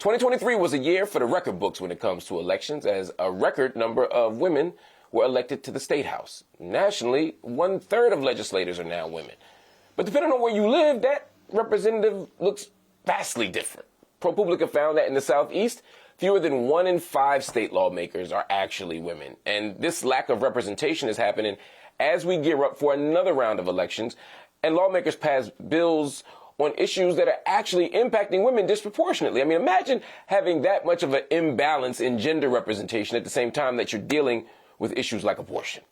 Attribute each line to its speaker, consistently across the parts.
Speaker 1: 2023 was a year for the record books when it comes to elections, as a record number of women were elected to the State House. Nationally, 1/3 of legislators are now women. But depending on where you live, that representative looks vastly different. ProPublica found that in the Southeast, fewer than 1 in 5 state lawmakers are actually women. And this lack of representation is happening as we gear up for another round of elections and lawmakers pass bills on issues that are actually impacting women disproportionately. I mean, imagine having that much of an imbalance in gender representation at the same time that you're dealing with issues like abortion.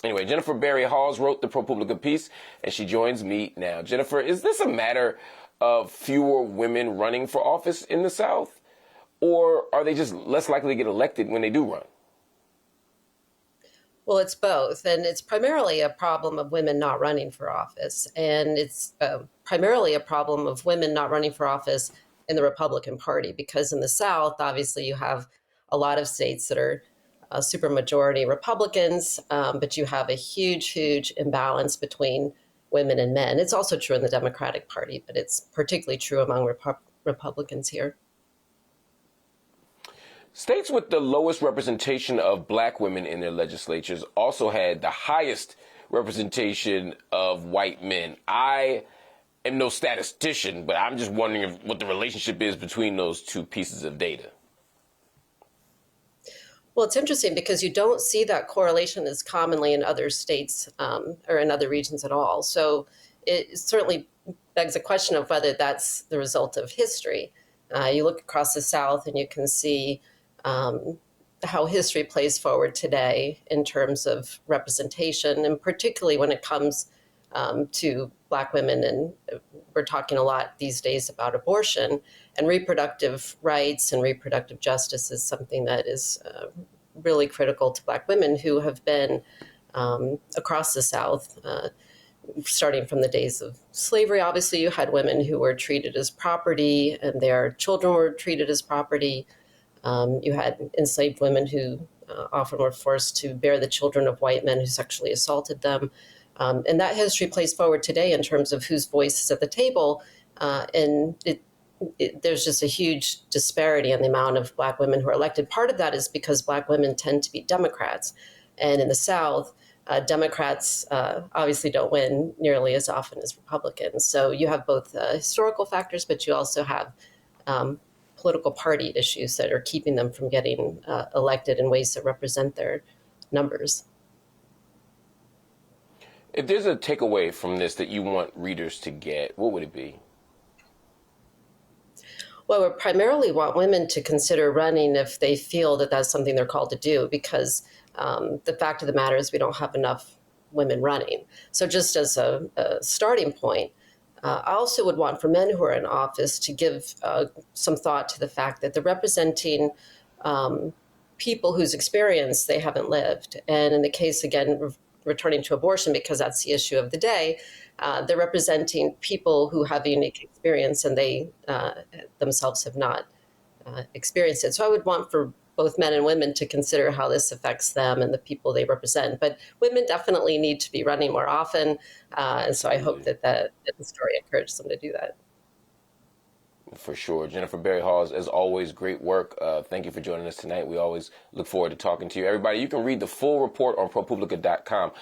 Speaker 1: Anyway, Jennifer Berry Halls wrote the ProPublica piece, and she joins me now. Jennifer, is this a matter of fewer women running for office in the South? Or are they just less likely to get elected when they do run?
Speaker 2: Well, it's both. And it's primarily a problem of women not running for office. And it's primarily a problem of women not running for office in the Republican Party, because in the South, obviously, you have a lot of states that are supermajority Republicans, but you have a huge imbalance between women and men. It's also true in the Democratic Party, but it's particularly true among Republicans here.
Speaker 1: States with the lowest representation of black women in their legislatures also had the highest representation of white men. I am no statistician, but I'm just wondering what the relationship is between those two pieces of data.
Speaker 2: Well, it's interesting because you don't see that correlation as commonly in other states or in other regions at all. So it certainly begs the question of whether that's the result of history. You look across the South and you can see how history plays forward today in terms of representation, and particularly when it comes to Black women. And we're talking a lot these days about abortion, and reproductive rights and reproductive justice is something that is really critical to Black women who have been across the South, starting from the days of slavery. Obviously, you had women who were treated as property and their children were treated as property. You had enslaved women who often were forced to bear the children of white men who sexually assaulted them. And that history plays forward today in terms of whose voice is at the table. And there's just a huge disparity in the amount of Black women who are elected. Part of that is because Black women tend to be Democrats. And in the South, Democrats obviously don't win nearly as often as Republicans. So you have both historical factors, but you also have political party issues that are keeping them from getting elected in ways that represent their numbers.
Speaker 1: If there's a takeaway from this that you want readers to get, what would it be?
Speaker 2: Well, we primarily want women to consider running if they feel that that's something they're called to do, because the fact of the matter is we don't have enough women running. So just as a starting point, I also would want for men who are in office to give some thought to the fact that they're representing people whose experience they haven't lived. And in the case, again, returning to abortion, because that's the issue of the day, they're representing people who have a unique experience and they themselves have not experienced it. So I would want for both men and women to consider how this affects them and the people they represent. But women definitely need to be running more often. And so I hope that the story encourages them to do that.
Speaker 1: For sure. Jennifer Berry Halls, as always, great work. Thank you for joining us tonight. We always look forward to talking to you. Everybody, you can read the full report on ProPublica.com.